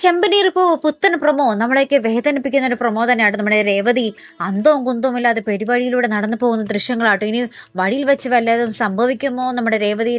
ചെമ്പനീർ ഇപ്പോൾ പുത്തൻ പ്രൊമോ നമ്മളെയൊക്കെ വേദനിപ്പിക്കുന്ന ഒരു പ്രൊമോ തന്നെയാണ്. നമ്മുടെ രേവതി അന്തവും കുന്തവും ഇല്ലാതെ പെരുവഴിയിലൂടെ നടന്നു പോകുന്ന ദൃശ്യങ്ങളാട്ടോ. ഇനി വഴിയിൽ വെച്ച് വല്ലതും സംഭവിക്കുമോ? നമ്മുടെ രേവതി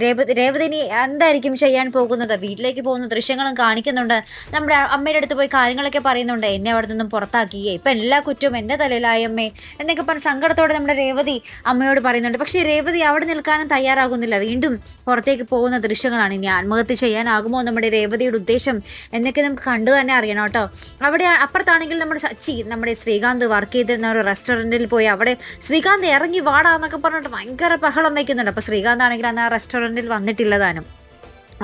ഇനി എന്തായിരിക്കും ചെയ്യാൻ പോകുന്നത്? വീട്ടിലേക്ക് പോകുന്ന ദൃശ്യങ്ങളും കാണിക്കുന്നുണ്ട്. നമ്മുടെ അമ്മയുടെ അടുത്ത് പോയി കാര്യങ്ങളൊക്കെ പറയുന്നുണ്ട്. എന്നെ അവിടെ നിന്നും പുറത്താക്കിയേ, ഇപ്പം എല്ലാ കുറ്റവും എൻ്റെ തലയിലായി അമ്മേ എന്നൊക്കെ പറഞ്ഞ് സങ്കടത്തോടെ നമ്മുടെ രേവതി അമ്മയോട് പറയുന്നുണ്ട്. പക്ഷേ രേവതി അവിടെ നിൽക്കാനും തയ്യാറാകുന്നില്ല. വീണ്ടും പുറത്തേക്ക് പോകുന്ന ദൃശ്യങ്ങളാണ്. ഇനി ആത്മഹത്യ ചെയ്യാനാകുമോ നമ്മുടെ രേവതിയുടെ ഉദ്ദേശം എന്നൊക്കെ നമുക്ക് കണ്ടു തന്നെ അറിയണം കേട്ടോ. അവിടെ അപ്പുറത്താണെങ്കിൽ നമ്മുടെ സച്ചി, നമ്മുടെ ശ്രീകാന്ത് വർക്ക് ചെയ്തിരുന്ന ഒരു റെസ്റ്റോറൻറ്റിൽ പോയി അവിടെ ശ്രീകാന്ത് ഇറങ്ങി വാടാന്നൊക്കെ പറഞ്ഞിട്ട് ഭയങ്കര ബഹളം വയ്ക്കുന്നുണ്ട്. അപ്പോൾ ശ്രീകാന്ത് ആണെങ്കിൽ അന്ന് ആ റെസ്റ്റോറൻറ്റിൽ വന്നിട്ടില്ല താനും.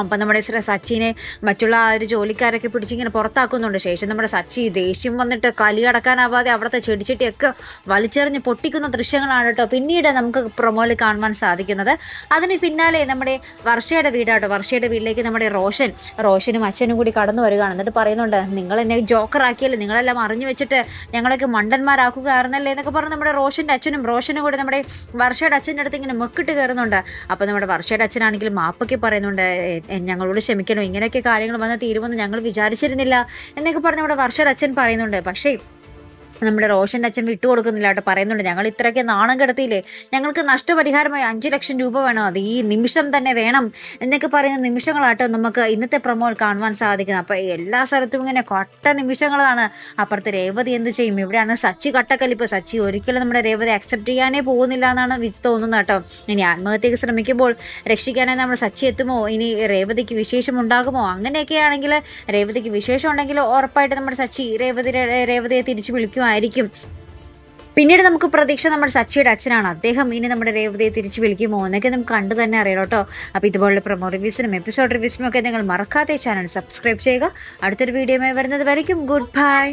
അപ്പം നമ്മുടെ സച്ചിനെ മറ്റുള്ള ആ ഒരു ജോലിക്കാരൊക്കെ പിടിച്ചിങ്ങനെ പുറത്താക്കുന്നുണ്ട്. ശേഷം നമ്മുടെ സച്ചി ദേഷ്യം വന്നിട്ട് കലി അടക്കാനാവാതെ അവിടുത്തെ ചെടിച്ചട്ടിയൊക്കെ വലിച്ചെറിഞ്ഞ് പൊട്ടിക്കുന്ന ദൃശ്യങ്ങളാണ് കേട്ടോ പിന്നീട് നമുക്ക് പ്രൊമോയിൽ കാണുവാൻ സാധിക്കുന്നത്. അതിന് പിന്നാലെ നമ്മുടെ വർഷയുടെ വീടാട്ടോ. വർഷയുടെ വീട്ടിലേക്ക് നമ്മുടെ റോഷനും അച്ഛനും കൂടി കടന്നു വരികയാണ്. എന്നിട്ട് പറയുന്നുണ്ട്, നിങ്ങൾ എന്നെ ജോക്കറാക്കിയല്ലേ, നിങ്ങളെല്ലാം അറിഞ്ഞു വെച്ചിട്ട് ഞങ്ങളൊക്കെ മണ്ടന്മാരാക്കുകയായിരുന്നല്ലേ എന്നൊക്കെ പറഞ്ഞ് നമ്മുടെ റോഷനും കൂടി നമ്മുടെ വർഷയുടെ അച്ഛൻ്റെ അടുത്ത് ഇങ്ങനെ മെക്കിട്ട് കയറുന്നുണ്ട്. അപ്പോൾ നമ്മുടെ വർഷയുടെ അച്ഛനാണെങ്കിൽ മാപ്പൊക്കെ പറയുന്നുണ്ട്, ഞങ്ങളോട് ക്ഷമിക്കണം, ഇങ്ങനെയൊക്കെ കാര്യങ്ങൾ വന്ന് തീരുമെന്ന് ഞങ്ങൾ വിചാരിച്ചിരുന്നില്ല എന്നൊക്കെ പറഞ്ഞ് നമ്മുടെ വർഷയുടെ അച്ഛൻ പറയുന്നുണ്ട്. പക്ഷേ നമ്മുടെ റോഷൻ്റെ അച്ഛൻ വിട്ടുകൊടുക്കുന്നില്ല കേട്ടോ. പറയുന്നുണ്ട്, ഞങ്ങൾ ഇത്രയൊക്കെ നാണം കിടത്തിയില്ലേ, ഞങ്ങൾക്ക് നഷ്ടപരിഹാരമായി 5 ലക്ഷം രൂപ വേണം, അത് ഈ നിമിഷം തന്നെ വേണം എന്നൊക്കെ പറയുന്ന നിമിഷങ്ങളാട്ടോ നമുക്ക് ഇന്നത്തെ പ്രൊമോയിൽ കാണുവാൻ സാധിക്കുന്നത്. അപ്പോൾ എല്ലാ സ്ഥലത്തും ഇങ്ങനെ കട്ട നിമിഷങ്ങളാണ്. അപ്പുറത്ത് രേവതി എന്ത് ചെയ്യും? ഇവിടെയാണ് സച്ചി കട്ടക്കലിപ്പ്. സച്ചി ഒരിക്കലും നമ്മുടെ രേവതി അക്സെപ്റ്റ് ചെയ്യാനേ പോകുന്നില്ല എന്നാണ് തോന്നുന്നത് കേട്ടോ. ഇനി ആത്മഹത്യക്ക് ശ്രമിക്കുമ്പോൾ രക്ഷിക്കാനായി നമ്മൾ സച്ചി എത്തുമോ? ഇനി രേവതിക്ക് വിശേഷം ഉണ്ടാകുമോ? അങ്ങനെയൊക്കെ ആണെങ്കിൽ രേവതിക്ക് വിശേഷം ഉണ്ടെങ്കിൽ ഉറപ്പായിട്ട് നമ്മുടെ സച്ചി രേവതിയെ തിരിച്ചു വിളിക്കും ആയിരിക്കും. പിന്നീട് നമുക്ക് പ്രതീക്ഷ നമ്മുടെ സച്ചിയുടെ അച്ഛനാണ്. അദ്ദേഹം ഇനി നമ്മുടെ രേവതിയെ തിരിച്ചു വിളിക്കുമോ എന്നൊക്കെ നമുക്ക് കണ്ടു തന്നെ അറിയാം കേട്ടോ. അപ്പോൾ ഇതുപോലുള്ള പ്രൊമോ റിവ്യൂസിനും എപ്പിസോഡ് റിവ്യൂസിനും ഒക്കെ നിങ്ങൾ മറക്കാതെ ചാനൽ സബ്സ്ക്രൈബ് ചെയ്യുക. അടുത്തൊരു വീഡിയോയുമായി വരുന്നത് വരയ്ക്കും ഗുഡ് ബൈ.